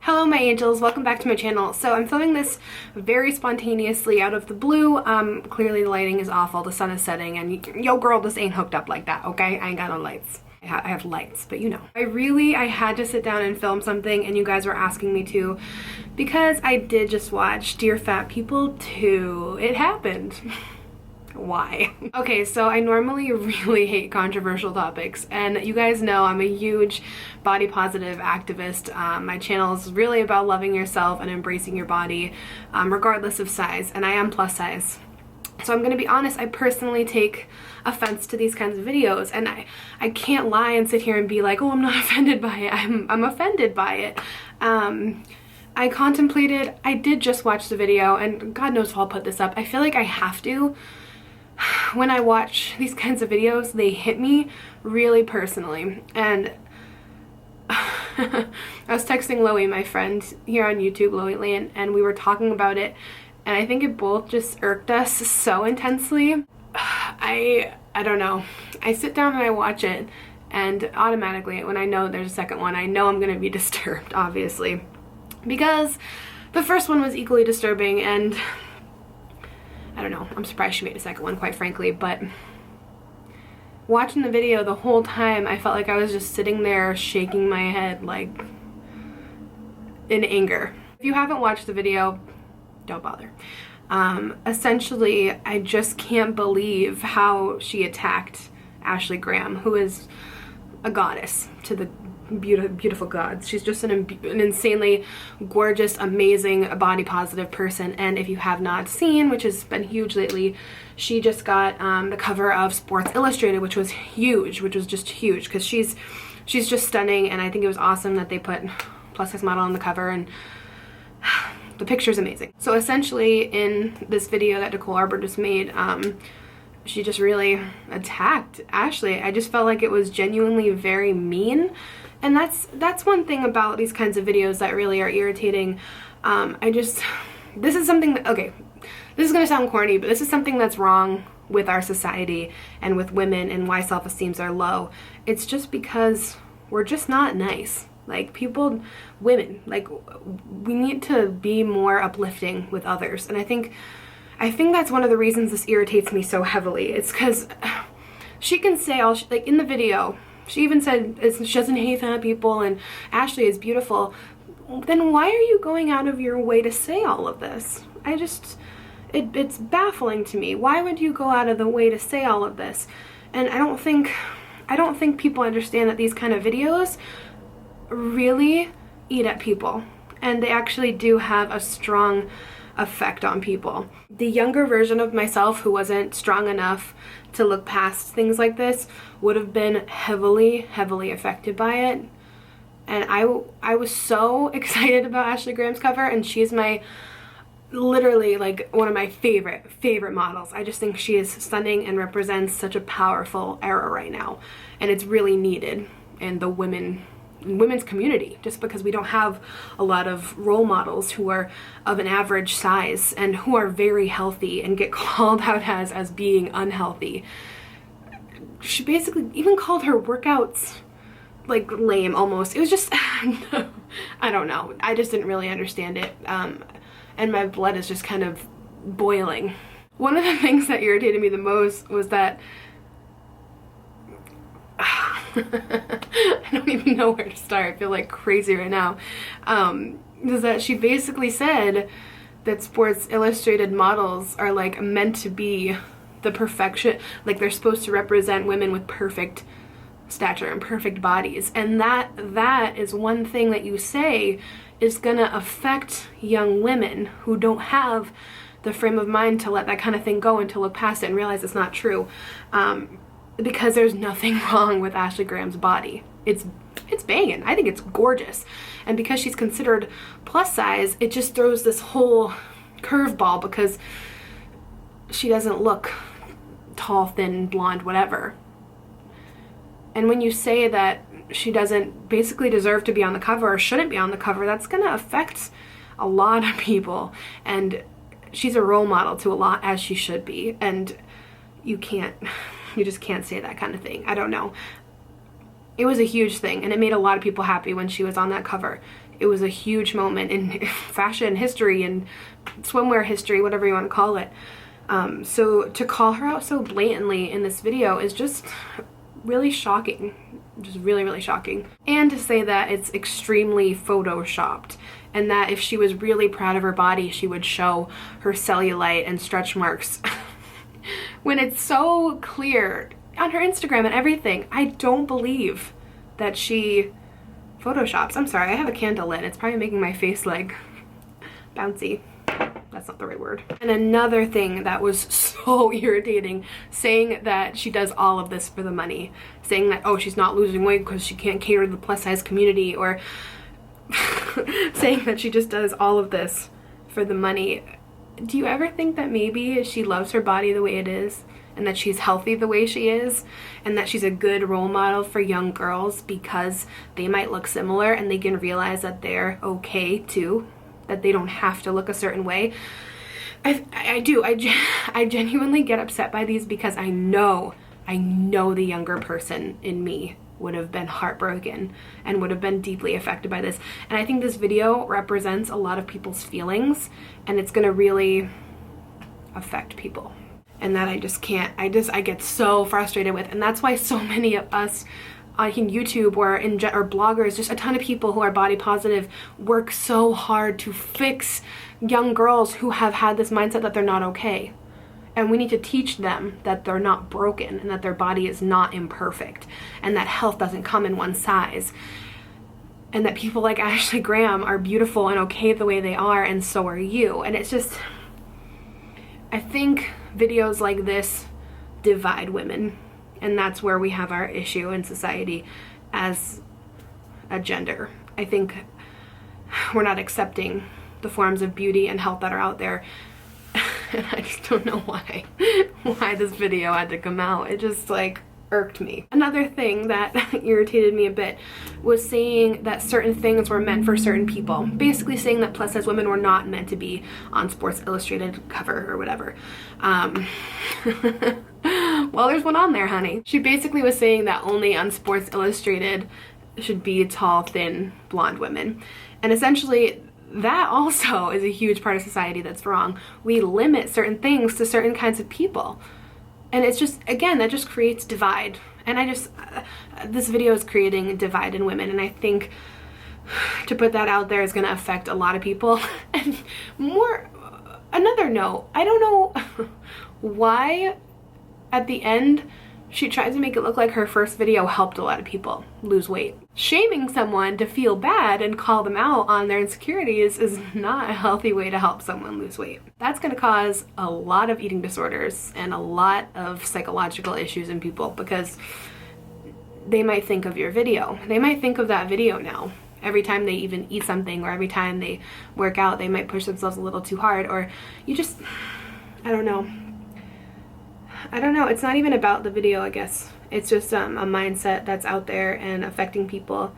Hello my angels, welcome back to my channel. So I'm filming this very spontaneously out of the blue. Clearly the lighting is awful, the sun is setting, and yo girl, this ain't hooked up like that, okay? I ain't got no lights. I have lights, but you know. I had to sit down and film something, and you guys were asking me to, because I did just watch Dear Fat People 2. It happened. Why? Okay, so I normally really hate controversial topics, and you guys know I'm a huge body positive activist. My channel is really about loving yourself and embracing your body, regardless of size, and I am plus size. So I'm gonna be honest, I personally take offense to these kinds of videos, and I can't lie and sit here and be like, oh, I'm not offended by it. I'm offended by it. I did just watch the video, and God knows if I'll put this up. I feel like I have to. When I watch these kinds of videos, they hit me really personally. And I was texting Loey, my friend here on YouTube, Loey Land, and we were talking about it, and I think it both just irked us so intensely. I don't know. I sit down and I watch it, and automatically when I know there's a second one, I know I'm gonna be disturbed, obviously, because the first one was equally disturbing, and I don't know, I'm surprised she made a second one, quite frankly, but watching the video the whole time, I felt like I was just sitting there shaking my head, like, in anger. If you haven't watched the video, don't bother. Essentially, I just can't believe how she attacked Ashley Graham, who is a goddess to the beautiful gods. She's just an insanely gorgeous, amazing, body positive person, and if you have not seen, which has been huge lately, she just got the cover of Sports Illustrated, which was just huge, because she's just stunning, and I think it was awesome that they put plus size model on the cover, and the picture's amazing. So essentially, in this video that Nicole Arbor just made, she just really attacked Ashley. I just felt like it was genuinely very mean. And that's one thing about these kinds of videos that really are irritating. This is something that, okay, this is gonna sound corny, but this is something that's wrong with our society and with women and why self-esteems are low. It's just because we're just not nice. Like, women, like, we need to be more uplifting with others. And I think that's one of the reasons this irritates me so heavily. It's because she can say all, like in the video, she even said she doesn't hate fat people and Ashley is beautiful. Then why are you going out of your way to say all of this? It's baffling to me. Why would you go out of the way to say all of this? And I don't think people understand that these kind of videos really eat at people, and they actually do have a strong effect on people. The younger version of myself, who wasn't strong enough to look past things like this, would have been heavily affected by it. And I was so excited about Ashley Graham's cover, and she's literally like one of my favorite models. I just think she is stunning and represents such a powerful era right now, and it's really needed in the women's community, just because we don't have a lot of role models who are of an average size and who are very healthy and get called out as being unhealthy. She basically even called her workouts like lame almost. It was just I don't know, I just didn't really understand it, and my blood is just kind of boiling. One of the things that irritated me the most was that I don't even know where to start. I feel like crazy right now. Is that she basically said that Sports Illustrated models are like meant to be the perfection, like they're supposed to represent women with perfect stature and perfect bodies, and that is one thing that you say is gonna affect young women who don't have the frame of mind to let that kind of thing go and to look past it and realize it's not true. Because there's nothing wrong with Ashley Graham's body. It's banging. I think it's gorgeous. And because she's considered plus size, it just throws this whole curveball, because she doesn't look tall, thin, blonde, whatever. And when you say that she doesn't basically deserve to be on the cover or shouldn't be on the cover, that's gonna affect a lot of people. And she's a role model to a lot, as she should be. And you just can't say that kind of thing. I don't know. It was a huge thing, and it made a lot of people happy when she was on that cover. It was a huge moment in fashion history and swimwear history, whatever you want to call it. So to call her out so blatantly in this video is just really shocking. Just really, really shocking. And to say that it's extremely photoshopped, and that if she was really proud of her body, she would show her cellulite and stretch marks. When it's so clear on her Instagram and everything. I don't believe that she photoshops. I'm sorry, I have a candle lit. It's probably making my face like bouncy. That's not the right word. And another thing that was so irritating, saying that she does all of this for the money, saying that, oh, she's not losing weight because she can't cater to the plus size community, or saying that she just does all of this for the money. Do you ever think that maybe she loves her body the way it is, and that she's healthy the way she is, and that she's a good role model for young girls because they might look similar and they can realize that they're okay too, that they don't have to look a certain way? I genuinely get upset by these because I know the younger person in me would have been heartbroken and would have been deeply affected by this. And I think this video represents a lot of people's feelings, and it's gonna really affect people. And that I just can't, I get so frustrated with. And that's why so many of us on YouTube or bloggers, just a ton of people who are body positive, work so hard to fix young girls who have had this mindset that they're not okay. And we need to teach them that they're not broken, and that their body is not imperfect, and that health doesn't come in one size, and that people like Ashley Graham are beautiful and okay the way they are, and so are you. And it's just, I think videos like this divide women, and that's where we have our issue in society as a gender. I think we're not accepting the forms of beauty and health that are out there. And I just don't know why this video had to come out. It just like irked me. Another thing that irritated me a bit was saying that certain things were meant for certain people. Basically saying that plus size women were not meant to be on Sports Illustrated cover or whatever. Well, there's one on there, honey. She basically was saying that only on Sports Illustrated should be tall, thin, blonde women. And essentially, that also is a huge part of society that's wrong. We limit certain things to certain kinds of people. And it's just, again, that just creates divide. And this video is creating a divide in women. And I think to put that out there is going to affect a lot of people. And another note, I don't know why at the end she tries to make it look like her first video helped a lot of people lose weight. Shaming someone to feel bad and call them out on their insecurities is not a healthy way to help someone lose weight. That's going to cause a lot of eating disorders and a lot of psychological issues in people, because they might think of your video. They might think of that video now. Every time they even eat something, or every time they work out, they might push themselves a little too hard, or you just, I don't know. It's not even about the video, I guess. It's just a mindset that's out there and affecting people.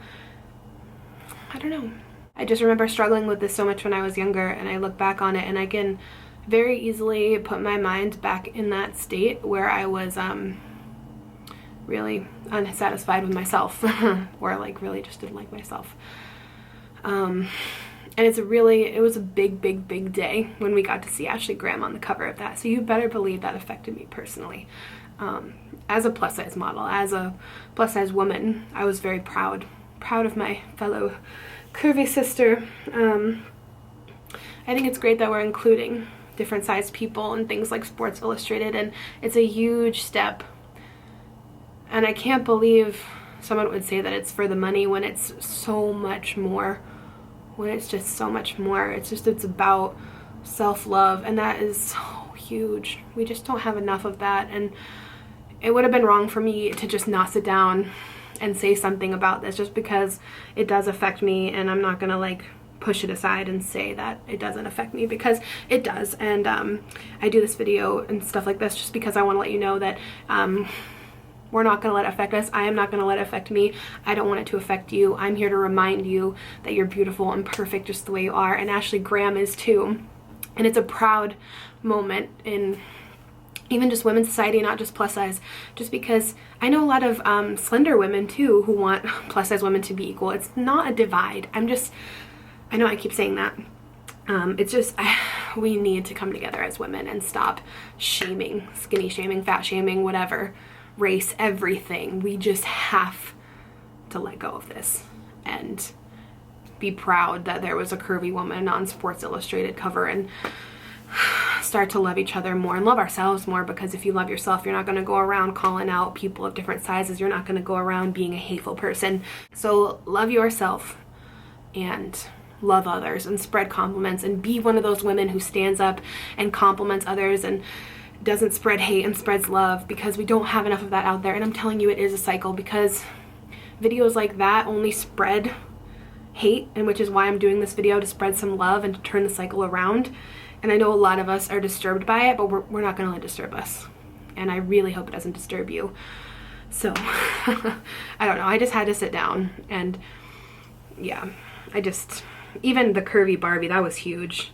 I don't know. I just remember struggling with this so much when I was younger, and I look back on it and I can very easily put my mind back in that state where I was really unsatisfied with myself or like really just didn't like myself. And it was a big day when we got to see Ashley Graham on the cover of that. So you better believe that affected me personally. As a plus size model, as a plus size woman, I was very proud of my fellow curvy sister. I think it's great that we're including different sized people and things like Sports Illustrated, and it's a huge step. And I can't believe someone would say that it's for the money when it's so much more. When it's just so much more. It's about self-love, and that is so huge. We just don't have enough of that, and it would have been wrong for me to just not sit down and say something about this, just because it does affect me, and I'm not gonna like push it aside and say that it doesn't affect me, because it does. And I do this video and stuff like this just because I want to let you know that we're not going to let it affect us. I am not going to let it affect me. I don't want it to affect you. I'm here to remind you that you're beautiful and perfect just the way you are, and Ashley Graham is too. And it's a proud moment in even just women's society, not just plus size, just because I know a lot of slender women too who want plus size women to be equal. It's not a divide. I know I keep saying that. It's just, we need to come together as women and stop shaming, skinny shaming, fat shaming, whatever, race, everything. We just have to let go of this and be proud that there was a curvy woman on Sports Illustrated cover, and start to love each other more and love ourselves more, because if you love yourself, you're not going to go around calling out people of different sizes. You're not going to go around being a hateful person. So love yourself and love others and spread compliments, and be one of those women who stands up and compliments others and doesn't spread hate and spreads love, because we don't have enough of that out there. And I'm telling you, it is a cycle, because videos like that only spread hate, and which is why I'm doing this video, to spread some love and to turn the cycle around. And I know a lot of us are disturbed by it, but we're not going to let it disturb us, and I really hope it doesn't disturb you. So I don't know, I just had to sit down, and yeah, even the curvy Barbie, that was huge.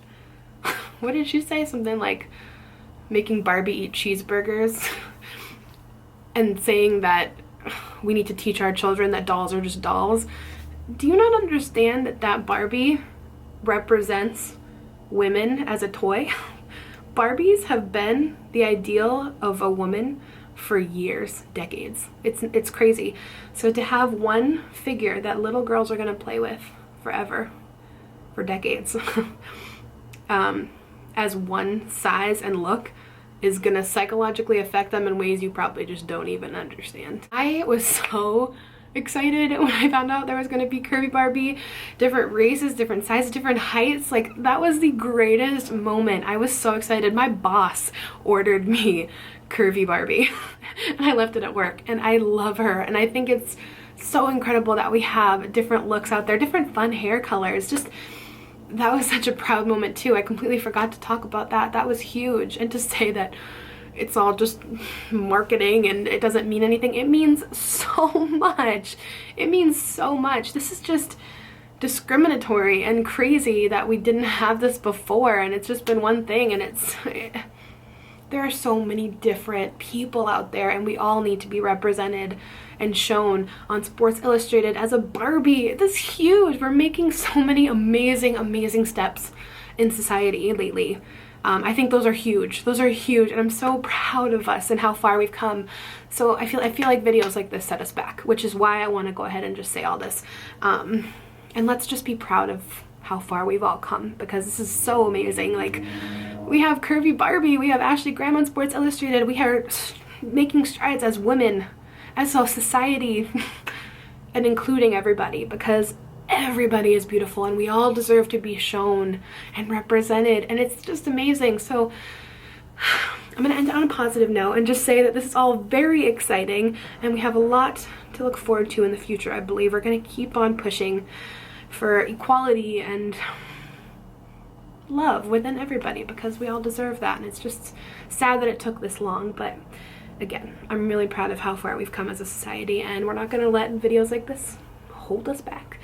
What did she say? Something like making Barbie eat cheeseburgers and saying that we need to teach our children that dolls are just dolls. Do you not understand that that Barbie represents women as a toy? Barbies have been the ideal of a woman for years, decades. It's crazy. So to have one figure that little girls are going to play with forever, for decades, as one size and look, is gonna psychologically affect them in ways you probably just don't even understand. I was so excited when I found out there was gonna be curvy Barbie, different races, different sizes, different heights. Like, that was the greatest moment. I was so excited. My boss ordered me curvy Barbie and I left it at work, and I love her, and I think it's so incredible that we have different looks out there, different fun hair colors. Just, that was such a proud moment too. I completely forgot to talk about that. That was huge. And to say that it's all just marketing and it doesn't mean anything, it means so much. It means so much. This is just discriminatory and crazy that we didn't have this before, and it's just been one thing, and there are so many different people out there, and we all need to be represented and shown on Sports Illustrated as a Barbie. This is huge. We're making so many amazing, amazing steps in society lately. I think those are huge. Those are huge, and I'm so proud of us and how far we've come. So I feel like videos like this set us back, which is why I want to go ahead and just say all this. And let's just be proud of how far we've all come, because this is so amazing. Like, we have curvy Barbie, we have Ashley Graham on Sports Illustrated, we are making strides as women, as a society, and including everybody, because everybody is beautiful and we all deserve to be shown and represented, and it's just amazing. So I'm gonna end on a positive note and just say that this is all very exciting, and we have a lot to look forward to in the future. I believe we're gonna keep on pushing for equality and love within everybody, because we all deserve that, and it's just sad that it took this long. But again, I'm really proud of how far we've come as a society, and we're not gonna let videos like this hold us back.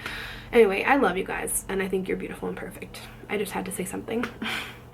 Anyway, I love you guys, and I think you're beautiful and perfect. I just had to say something.